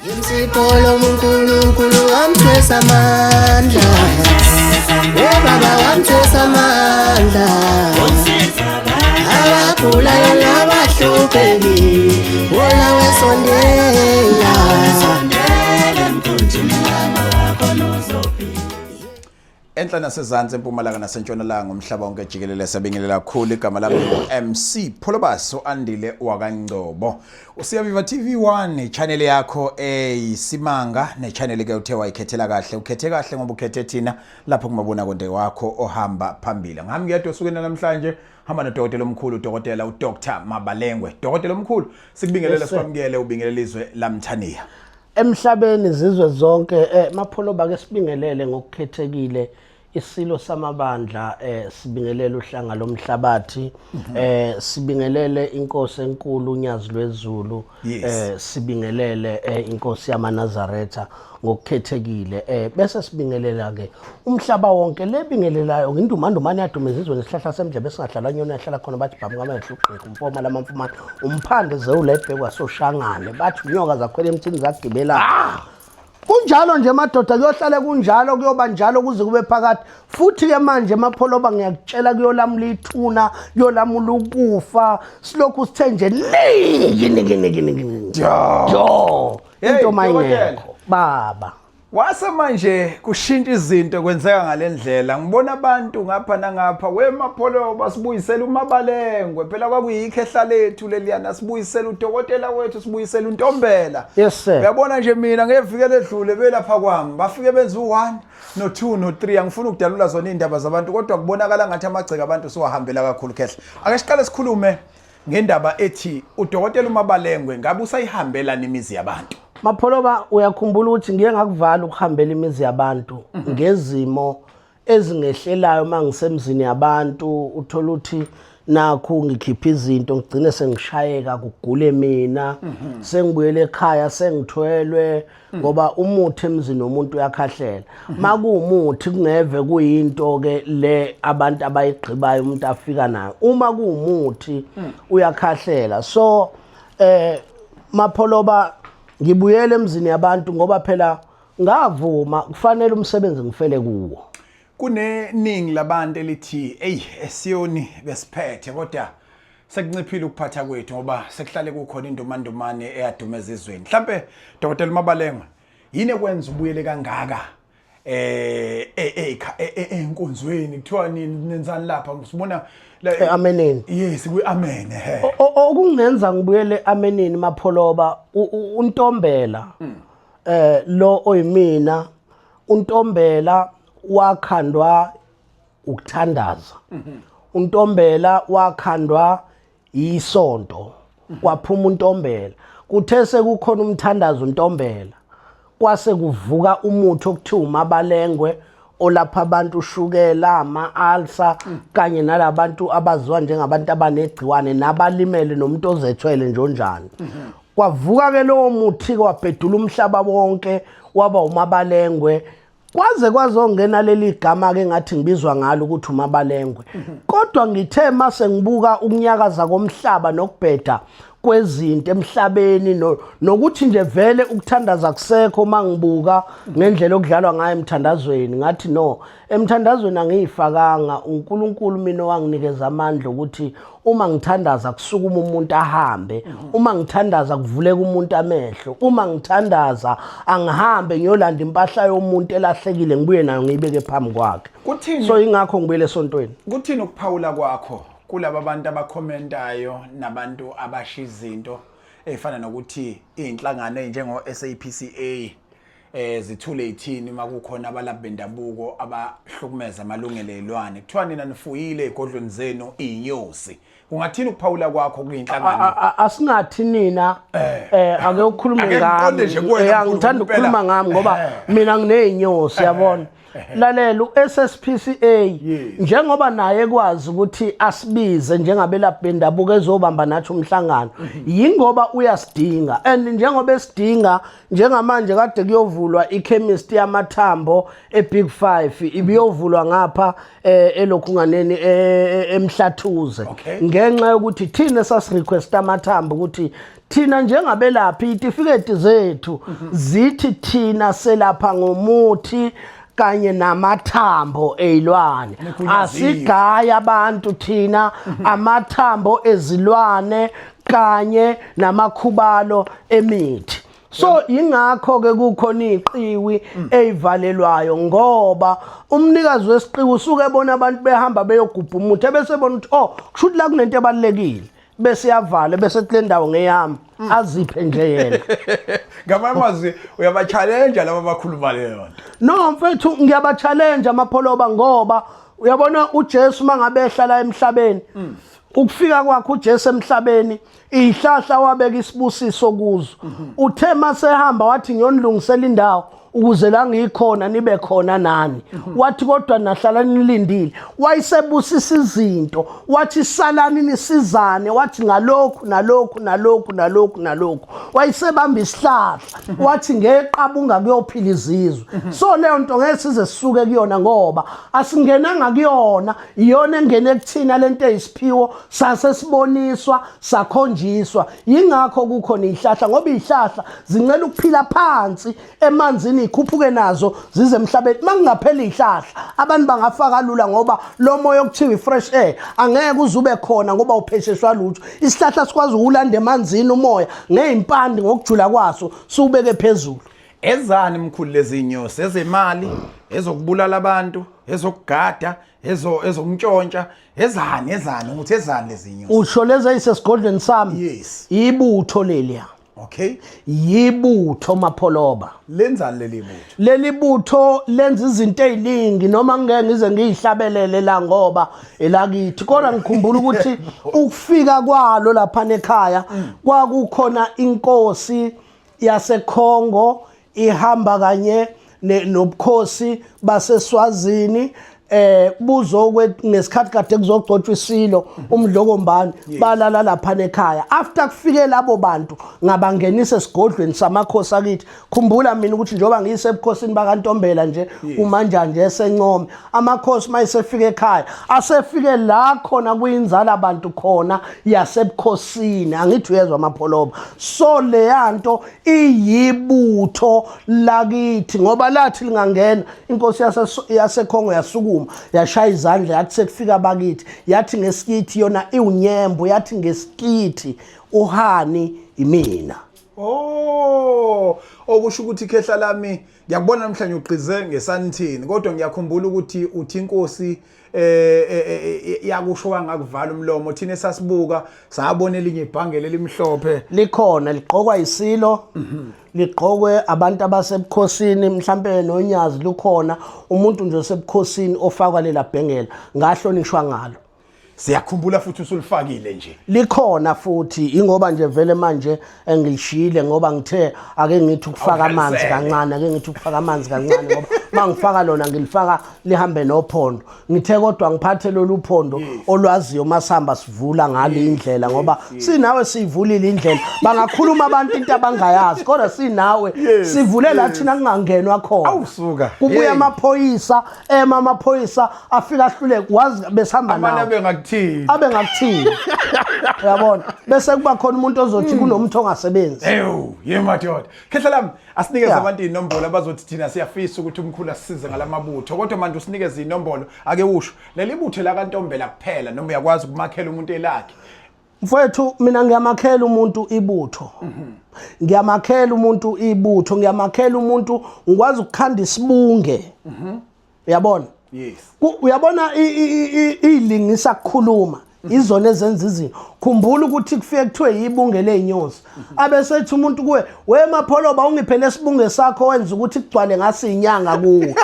Insipolo uNkulunkulu wamthwesa amandla. Baba wamthwesa amandla. Abagulayo nabahlupheki wona wesondela. Enhla nasezantsi empumalanga nasentshonalanga umhlaba wonke jikelele siyabingelela kakhulu igama lami MC Pholobas Andile wakangcobo. Usiyaviva TV1 channel yakho eyisimanga ne channel ke uthe wayikhethela kahle ukhethe kahle ngoba ukhethe thina lapho kumabona konke wakho ohamba phambili. Ngami ngiyedwa usukena namhlanje hamba nodokotela omkhulu udokotela uDr Mabalengwe. Dokotela omkhulu sikubingelela sikwamukele ubingelele izwe lamthaniya. Emhlabeni zizwe zonke mapholoba ke sibingelele ngokukhethekile isilo samabandla sibingelele uhlanga lomhlabathi sibingelele inkosi enkulu unyazi lwezulu sibingelele inkosi yamaNazaretha ngokukhethekile bese sibingelela ke umhlaba wonke lebingelelayo ngindumandumane yadumeza izwe nesihlahla semjebe esingadlala nyona yahlala khona bathi bhamu ngamehlo ugqika umfoma lamamfumana umphande zewulebhekwa soshangane bathi unyoka zakhwela emthini zagibela kunjalo nje madoda kuyohlale kunjalo kuyoba njalo kuze kube phakathi futhi ke manje mapholoba ngiyakutshela kuyolamula ithuna kuyolamula ukufa silokhu sithe nje into mayingekho baba Wase manje kushintsha izinto kwenzeka ngalendlela ngibona abantu ngapha nangapha wemapholoba sibuyisela uMabalengwe phela kwakuyikho ehlalethu leliyana sibuyisela udokotela wethu sibuyisela uNtombela yes sir uyabona nje mina ngevike ledlule belapha kwami bafike benza u1 no2 no3 angifuni ukudalula zona indaba zabantu kodwa kubonakala ngathi amagceke abantu siwahambela kakhulu khehla ake siqale sikhulume ngendaba ethi udokotela uMabalengwe ngabe usayihambela nimizi yabantu mapholoba uyakhumbula ukuthi ngiye ngakuvala ukuhambela imizi yabantu ngezimo ezingehlelayo mangisemzini yabantu uthola ukuthi nakho ngikhipha izinto ngigcine sengishayeka kugule mina sengibuyele ekhaya sengithwelwe ngoba umuthi emzini womuntu uyakhahlela makuwumuthi kungeve kuyinto ke le abantu abayigqibayo umuntu afika nayo uma kuwumuthi uyakhahlela so mapholoba ngibuyele emzini yabantu ngoba phela ngavuma kufanele umsebenzi ngifele kuwo kuneningi labantu elithi esiyoni besiphethe kodwa sekunciphile ukuphatha kwethu ngoba sekuhlale kukhona indumandumane eyadumeza izweni mhlambe dokotela Mabalengwe yini ekwenza ubuyele kangaka enkonzweni kuthiwa nenzani lapha sibona amenini yes kuamen okungenza ngibuyele amenini mapholoba uNtombela lo oyimina uNtombela wakhandwa ukuthandaza uNtombela wakhandwa isonto kwaphuma uNtombela kuthe sekukhona umthandazo uNtombela kwase kuvuka umuthi okuthiwa uMabalengwe olapha abantu ushukela ama-ulcer kanye nalabantu abaziwa njengabantu abanegciwane nabalimele nomuntu ozethwele njonjani kwavuka ke lowo muthi kwabhedula umhlaba wonke waba uMabalengwe kwaze kwazongena leli gama ke ngathi ngibizwa ngalo ukuthi uMabalengwe kodwa ngithe mase ngibuka ukunyakaza komhlaba nokubheda kwezinto emhlabeni nokuthi nje vele ukuthandaza kusekho mangibuka ngendlela okudlalwa ngayo emthandazweni ngathi no emthandazweni angiyifakanga uNkulunkulu mina wanginikeza amandla ukuthi uma ngithandaza kusukuma umuntu ahambe uma ngithandaza kuvuleka umuntu amehlo uma ngithandaza angihambe ngiyolanda impahla yomuntu elahlekile ngibuye nayo ngiyibeke phambi kwakhe kuthini so ingakho ngibuyele esontweni kuthini ukuphawula kwakho kulabo bantu abakhomentayo nabantu abasha izinto efana nokuthi inhlangano ezinjengo SAPCA zithule ithini makukhona abalaphi bendabuko abahlukumeza amalungelo elwane kuthiwa nina nifuyile egodlweni zenu inyosi kungathini ukuphawula kwakho kuyinhlangano asingathi nina ake ukukhuluma ngami ngithanda ukukhuluma ngami ngoba mina ngineyinyosi yabona lalela uSSPCA njengoba naye kwazi ukuthi asibize njengabelaphi bendabuko ezobamba nathi umhlangano yingoba uyasidinga and njengoba esidinga njengamanje kade kuyovuka ibiyovulwa ichemist yamathambo eBig 5 ibiyovulwa ngapha elokhunganeni eMhlathuze ngenxa yokuthi thina sasirequest amathambo ukuthi thina njengabelaphi itifiketi zethu zithi thina selapha ngomuthi kanye namathambo ezilwane asigaya abantu thina amathambo ezilwane kanye namakhubalo emithi so ingakho ke kukhona iziqiwi ezivalelwayo ngoba umnikazi wesiqiwi usuke ebona abantu behamba beyogubha umuthi ebese bona ukuthi oh kushuthi la kunento ebalekile bese yavala bese kule ndawo ngeyami aziphe nje yena ngamazwi uyaba-challenge laba abakhuluma leyo nto no mfethu ngiyaba-challenge amapholoba ngoba uyabona uJesu mangabe ehlala emhlabeni ukufika kwakhe uJesu emhlabeni ihlahla wabeka isibusiso kuzo uthe masehamba wathi ngiyonilungisela indawo ukuze la ngikhona nibe khona nani wathi kodwa nahlala nilindile wayisebusisa izinto wathi salani nisizane wathi ngalokhu nalokhu nalokhu nalokhu nalokhu wayisebamba isihlahla wathi ngeqabunga kuyophila izizwe so leyo nto ngeke size sisuke kuyona ngoba asingenanga kuyona iyona engene kuthina lento eyisiphiwo sasesiboniswa sakhonjiswa yingakho kukhona izihlahla ngoba izihlahla zincela ukuphila phansi emanzini ikhuphuke nazo zize emhlabeni mangaphela izihlahla abantu bangafaka lula ngoba lo moya okuthiwa fresh air angeke uzube khona ngoba uphesheshwa lutho isihlahla sikwazi ukulanda emanzini umoya ngezimpande ngokujula kwaso subeke phezulu ezani mkhulu lezi inyosi ezemali ezokubulala abantu ezokugada ezokuntshontsha ezani ukuthi ezani lezi inyosi usho lezi eyisesigodlweni sami yes ibutho leliya okay yibutho mapholoba lenzani leli butho lenza izinto eziningi noma ngeke ngize ngiyihlabelele la ngoba elakithi kodwa ngikhumbula ukuthi ukufika kwalo lapha ekhaya kwakukhona inkosi yaseKongo ihamba kanye nobukhosi baseSwazini buzokwe ngesikhathi kade kuzogcotshwa isilo umdlokombani balala lapha ekhaya after kufike labo bantu ngabangenisa esigodlweni samakhosi akithi khumbula mina ukuthi njoba ngiyisebukhosini bakantombela nje umanjanje esencome amakhosi mayisefika ekhaya asefike la khona kuyinzala abantu khona yasebukhosini angithi uyezwa amapholoba so leyanto iyibutho lakithi ngoba lathi lingangena inkosi yaseKongo yasukuma yashaya izandla yathi sekufika bakithi yathi ngesikithi yona iunyembo yathi ngesikithi uhani imina okusho ukuthi ikhehla lami ngiyakubona namhlanje uqize ngesanithini kodwa ngiyakhumbula ukuthi uthi inkosi yakusho wangakuvala umlomo thina esasibuka sabona elinye ibhange lelimhlophe likhona liqhokwa isilo liqhokwe abantu abasebukhosini mhlambe nonyazi lukhona umuntu nje osebukhosini ofakwa lela bhengela ngahlonishwa ngalo siyakhumbula futhi usulifakile nje likhona futhi ingoba nje vele manje engilishile ngoba ngithe ake ngithi ukufaka amanzi kancane ake ngithi ukufaka amanzi kancane ngoba mangifaka lona ngilifaka lihambe nophondo ngithe kodwa ngiphathe lolu phondo olwaziyo masihamba sivula ngale indlela ngoba sinawe sivulile indlela bangakhuluma abantu into abangayazi kodwa sinawe sivule la thina kungangenwa khona awusuka kubuya amaphoyisa amaphoyisa afika ahluleke wazi besihamba nawe abe ngakuthini uyabona bese kuba khona umuntu ozothi kunomuntu ongasebenzi madoda khehla lami asinikeze abantu inombolo abazothi thina siyafisa ukuthi umkhulu asisize ngalamabutho kodwa manje usinikeze inombolo ake usho leli butho la kaNtombela kuphela noma uyakwazi ukumakhela umuntu elakhe mfowethu mina ngiyamakhela umuntu ibutho ngiyamakhela umuntu ibutho ngiyamakhela umuntu ngikwazi ukukhanda isibunge uyabona yes uyabona ilingisa kukhuluma izona ezenza izinto khumbula ukuthi kufike kuthiwe yibunge leinyosi abesethi umuntu kuwe wemapholoba ungiphele isibunge sakho wenza ukuthi kugcwale ngasinyanga kuwe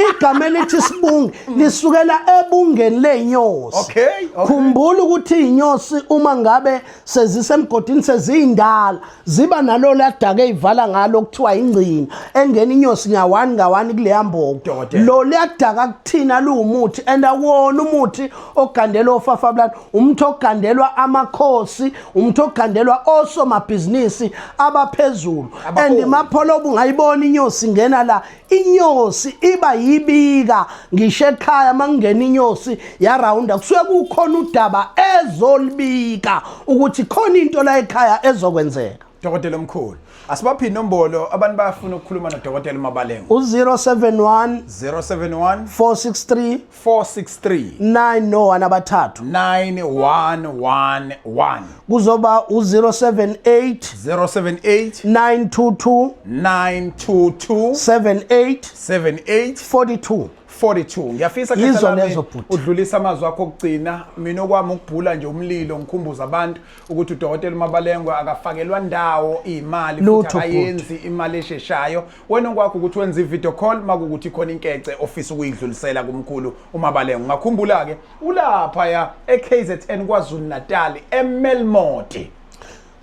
igama elithi sibunge lisukela ebungeni leinyosi okay khumbula ukuthi inyosi uma ngabe sezisemgodini sezindala ziba nalo ladake ivala ngalo kuthiwa ingcina engena inyosi nga1 kuleya mbogo Dokotela. lo liyadaka kuthina luwumuthi and akuwona umuthi ogandelwa ofafabulani umuthi ogandelwa amakhosi umuthi ogandelwa osomabhizinisi abaphezulu and mapholoba ungayibona inyosi ingena la inyosi iba yibika ngisho ekhaya mangena inyosi yarawunda kusuke kukhona udaba ezolibika ukuthi khona into la ekhaya ezokwenzeka. Dokotela omkhulu asibaphi inombolo abantu bayafuna ukukhuluma noDokotela Mabalengo u071 071 463 463 901 9111 kuzoba u078 078 922 922 78 78 42. Ngiyafisa Yizo khetha lezo lami bhuti. udlulisa amazwi akho okugcina mina okwami ukubhula nje umlilo ngikhumbuza abantu ukuthi uDokotela Mabalengo akafakelwa ndawo imali futhi Lutho, akayenzi imali esheshayo wena okwakho ukuthi wenza i-video call makukuthi khona inkece ofisa ukuyidlulisela kumkhulu uMabalengo ngakhumbula ke ulapha ya eKZN KwaZulu Natal eMelmoti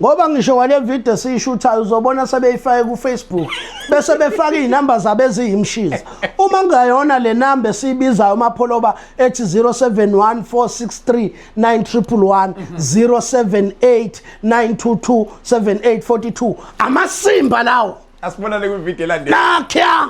Ngoba ngisho wale video siyishuthayo uzobona sebeyifake ku Facebook bese befaka izinamba zabo eziyimshiza. Uma ngayona le number esibizayo mapholoba ethi 0714639111 078 922 7842 amasimba lawo asibonane kwivideo elandelayo nakya